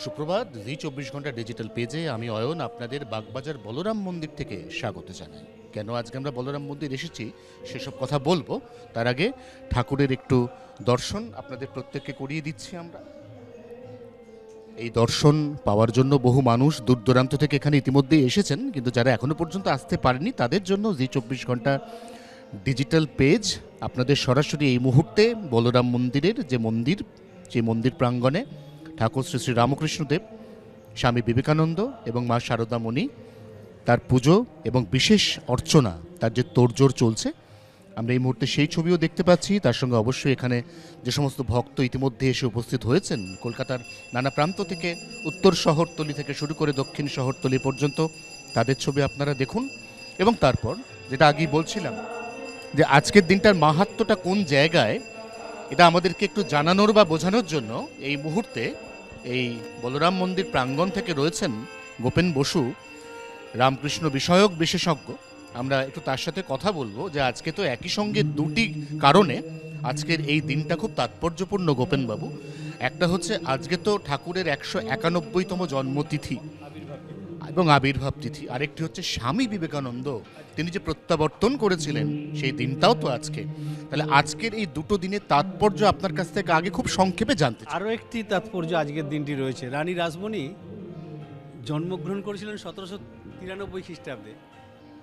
সুপ্রভাত। জি 24 ঘন্টা ডিজিটাল পেজে আমি অয়ন আপনাদের বাগবাজার বলরাম মন্দির থেকে স্বাগত জানাই। কেন আজকে আমরা বলরাম মন্দির এসেছি সেসব কথা বলবো, তার আগে ঠাকুরের একটু দর্শন আপনাদের প্রত্যেককে করিয়ে দিচ্ছি আমরা। এই দর্শন পাওয়ার জন্য বহু মানুষ দূর দূরান্ত থেকে এখানে ইতিমধ্যেই এসেছেন, কিন্তু যারা এখনো পর্যন্ত আসতে পারেনি তাদের জন্য জি 24 ঘন্টা ডিজিটাল পেজ আপনাদের সরাসরি এই মুহূর্তে বলরাম মন্দিরের যে মন্দির প্রাঙ্গণে ঠাকুর শ্রী শ্রী রামকৃষ্ণদেব, স্বামী বিবেকানন্দ এবং মা শারদামণি তার পুজো এবং বিশেষ অর্চনা, তার যে তোড়জোড় চলছে, আমরা এই মুহূর্তে সেই ছবিও দেখতে পাচ্ছি। তার সঙ্গে অবশ্যই এখানে যে সমস্ত ভক্ত ইতিমধ্যে এসে উপস্থিত হয়েছেন কলকাতার নানা প্রান্ত থেকে, উত্তর শহরতলি থেকে শুরু করে দক্ষিণ শহরতলি পর্যন্ত, তাদের ছবি আপনারা দেখুন। এবং তারপর যেটা আগেই বলছিলাম যে আজকের দিনটার মাহাত্ম্যটা কোন জায়গায়, এটা আমাদেরকে একটু জানানোর বা বোঝানোর জন্য এই মুহূর্তে এই বলরাম মন্দির প্রাঙ্গণ থেকে রয়েছেন গোপেন বসু, রামকৃষ্ণ বিষয়ক বিশেষজ্ঞ। আমরা একটু তার সাথে কথা বলবো যে আজকে তো একই সঙ্গে দুটি কারণে আজকের এই দিনটা খুব তাৎপর্যপূর্ণ গোপেনবাবু। একটা হচ্ছে আজকে তো ঠাকুরের 191তম জন্মতিথি এবং আবির্ভাব তিথি, আরেকটি হচ্ছে স্বামী বিবেকানন্দ তিনি যে প্রত্যাবর্তন করেছিলেন সেই দিনটাও তো আজকে। তাহলে আজকের এই দুটো দিনের তাৎপর্য আপনার কাছ থেকে আগে খুব সংক্ষেপে জানতে চাই। আরও একটি তাৎপর্য আজকের দিনটি রয়েছে। রানী রাসমণি জন্মগ্রহণ করেছিলেন 1793 খ্রিস্টাব্দে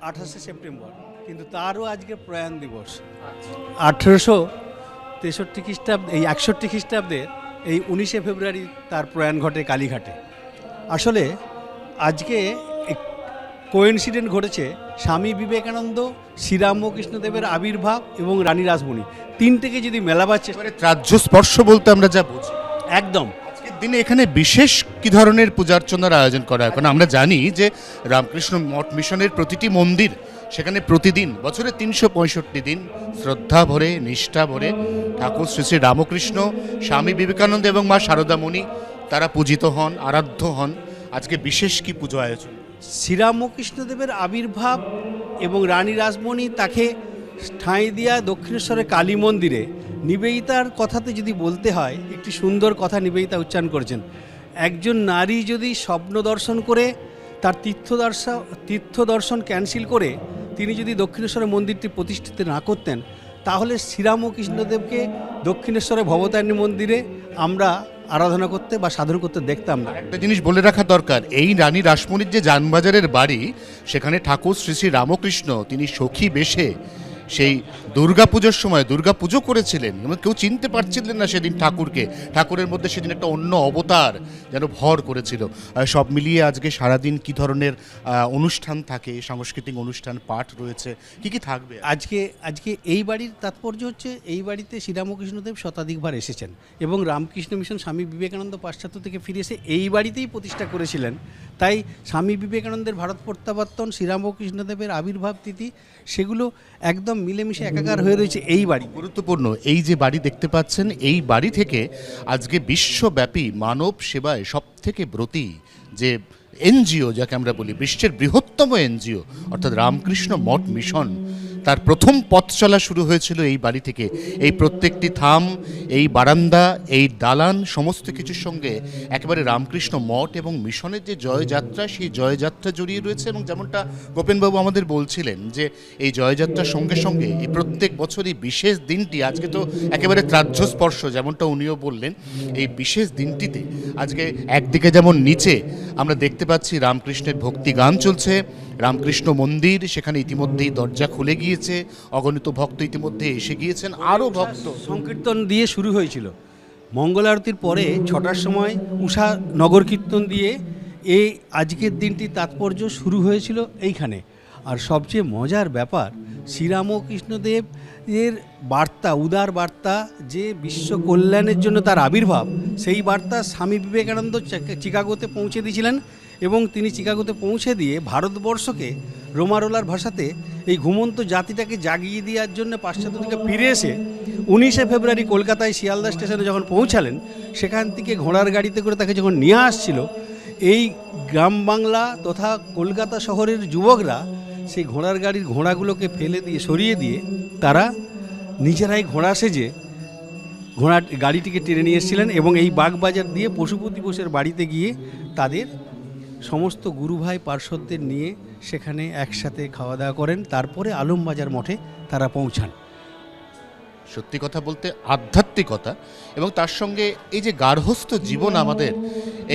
28শে সেপ্টেম্বর, কিন্তু তারও আজকে প্রয়াণ দিবস 1863 খ্রিস্টাব্দে, এই 61 খ্রিস্টাব্দের এই 19শে ফেব্রুয়ারি তার প্রয়াণ ঘটে কালীঘাটে। আসলে আজকে কোইন্সিডেন্ট ঘটেছে স্বামী বিবেকানন্দ, শ্রীরামকৃষ্ণদেবের আবির্ভাব এবং রানী রাসমণি, তিনটেকে যদি মেলাবার চেষ্টা, রাজ্য স্পর্শ বলতে আমরা যা বুঝি, একদম আজকের দিনে এখানে বিশেষ কি ধরনের পূজার্চনার আয়োজন করা হয়? কারণ আমরা জানি যে রামকৃষ্ণ মঠ মিশনের প্রতিটি মন্দির সেখানে প্রতিদিন বছরে 365 দিন শ্রদ্ধা ভরে, নিষ্ঠা ভরে ঠাকুর শ্রী শ্রী রামকৃষ্ণ, স্বামী বিবেকানন্দ এবং মা শারদামণি তারা পূজিত হন, আরাধ্য হন। আজকে বিশেষ কি পুজো আয়োজন? শ্রীরামকৃষ্ণদেবের আবির্ভাব এবং রানী রাসমণি তাকে ঠাঁই দিয়া দক্ষিণেশ্বরের কালী মন্দিরে নিবেদিতার কথাতে যদি বলতে হয়, একটি সুন্দর কথা নিবেদিতা উচ্চারণ করেছেন। একজন নারী যদি স্বপ্ন দর্শন করে তার তীর্থ দর্শন ক্যান্সেল করে তিনি যদি দক্ষিণেশ্বরের মন্দিরটি প্রতিষ্ঠিত না করতেন, তাহলে শ্রীরামকৃষ্ণদেবকে দক্ষিণেশ্বরের ভবতারিণী মন্দিরে আমরা আরাধনা করতে বা সাধন করতে দেখতাম না। একটা জিনিস বলে রাখা দরকার, এই রানী রাসমণির যে জানবাজারের বাড়ি, সেখানে ঠাকুর শ্রী শ্রী রামকৃষ্ণ তিনি সখী বেশে সেই দুর্গাপুজোর সময় দুর্গাপুজো করেছিলেন এবং কেউ চিনতে পারছিলেন না সেদিন ঠাকুরকে। ঠাকুরের মধ্যে সেদিন একটা অন্য অবতার যেন ভর করেছিল। সব মিলিয়ে আজকে সারাদিন কি ধরনের অনুষ্ঠান থাকে, সাংস্কৃতিক অনুষ্ঠান, পাঠ রয়েছে, কি থাকবে আজকে এই বাড়ির তাৎপর্য হচ্ছে এই বাড়িতে শ্রীরামকৃষ্ণদেব শতাধিকবার এসেছেন এবং রামকৃষ্ণ মিশন স্বামী বিবেকানন্দ পাশ্চাত্য থেকে ফিরে এসে এই বাড়িতেই প্রতিষ্ঠা করেছিলেন। তাই স্বামী বিবেকানন্দের ভারত প্রত্যাবর্তন, শ্রীরামকৃষ্ণদেবের আবির্ভাব তিথি, সেগুলো একদম মিলেমিশে একাকার হয়ে রয়েছে এই বাড়ি। গুরুত্বপূর্ণ এই যে বাড়ি দেখতে পাচ্ছেন, এই বাড়ি থেকে আজকে বিশ্বব্যাপী মানব সেবায় সব থেকে ব্রতী যে এনজিও, যাকে আমরা বলি বিশ্বের বৃহত্তম এনজিও অর্থাৎ রামকৃষ্ণ মঠ মিশন, তার প্রথম পথ চলা শুরু হয়েছিল এই বাড়ি থেকে। এই প্রত্যেকটি থাম, এই বারান্দা, এই দালান, সমস্ত কিছুর সঙ্গে একেবারে রামকৃষ্ণ মঠ এবং মিশনের যে জয়যাত্রা, সেই জয়যাত্রা জড়িয়ে রয়েছে। এবং যেমনটা গোপেনবাবু আমাদের বলছিলেন যে এই জয়যাত্রার সঙ্গে সঙ্গে এই প্রত্যেক বছরই বিশেষ দিনটি আজকে তো একেবারে ত্রাহ্যস্পর্শ, যেমনটা উনিও বললেন। এই বিশেষ দিনটিতে আজকে একদিকে যেমন নিচে আমরা দেখতে পাচ্ছি রামকৃষ্ণের ভক্তি গান চলছে, রামকৃষ্ণ মন্দির সেখানে ইতিমধ্যেই দরজা খুলে গিয়েছে, অগণিত ভক্ত ইতিমধ্যে এসে গিয়েছেন, আরও ভক্ত সংকীর্তন দিয়ে শুরু হয়েছিল। মঙ্গল আরতির পরে 6টার সময় উষা নগর কীর্তন দিয়ে এই আজকের দিনটি তাৎপর্য শুরু হয়েছিল এইখানে। আর সবচেয়ে মজার ব্যাপার, শ্রীরামকৃষ্ণদেব এর বার্তা, উদার বার্তা, যে বিশ্ব কল্যাণের জন্য তার আবির্ভাব, সেই বার্তা স্বামী বিবেকানন্দ চিকাগোতে পৌঁছে দিয়েছিলেন এবং তিনি চিকাগোতে পৌঁছে দিয়ে ভারতবর্ষকে রোমারোলার ভাষাতে এই ঘুমন্ত জাতিটাকে জাগিয়ে দেওয়ার জন্য পাশ্চাত্য থেকে ফিরে এসে 19শে ফেব্রুয়ারি কলকাতায় শিয়ালদা স্টেশনে যখন পৌঁছালেন, সেখান থেকে ঘোড়ার গাড়িতে করে তাকে যখন নিয়ে আসছিল, এই গ্রাম বাংলা তথা কলকাতা শহরের যুবকরা সেই ঘোড়ার গাড়ির ঘোড়াগুলোকে ফেলে দিয়ে, সরিয়ে দিয়ে তারা নিজেরাই ঘোড়া সেজে গাড়িটিকে টেনে নিয়ে এসেছিলেন এবং এই বাগবাজার দিয়ে পশুপতি বোসের বাড়িতে গিয়ে তাদের সমস্ত গুরুভাই পার্শ্বদের নিয়ে সেখানে একসাথে খাওয়া দাওয়া করেন, তারপরে আলমবাজার মঠে তারা পৌঁছান। সত্যি কথা বলতে আধ্যাত্মিকতা এবং তার সঙ্গে এই যে গার্হস্থ্য জীবন, আমাদের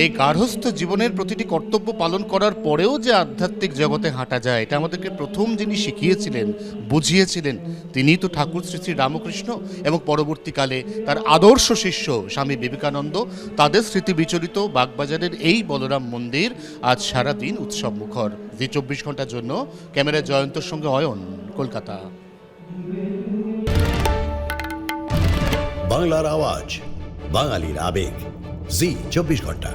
এই গার্হস্থ্য জীবনের প্রতিটি কর্তব্য পালন করার পরেও যে আধ্যাত্মিক জগতে হাঁটা যায়, এটা আমাদেরকে প্রথম যিনি শিখিয়েছিলেন, বুঝিয়েছিলেন, তিনিই তো ঠাকুর শ্রী শ্রী রামকৃষ্ণ এবং পরবর্তীকালে তার আদর্শ শিষ্য স্বামী বিবেকানন্দ। তাদের স্মৃতি বিচরিত বাগবাজারের এই বলরাম মন্দির আজ সারাদিন উৎসব মুখর। জি 24 ঘন্টার জন্য ক্যামেরায় জয়ন্তর সঙ্গে অয়ন, কলকাতা। বাংলার আওয়াজ, বাঙালির আবেগ, জি 24 ঘন্টা।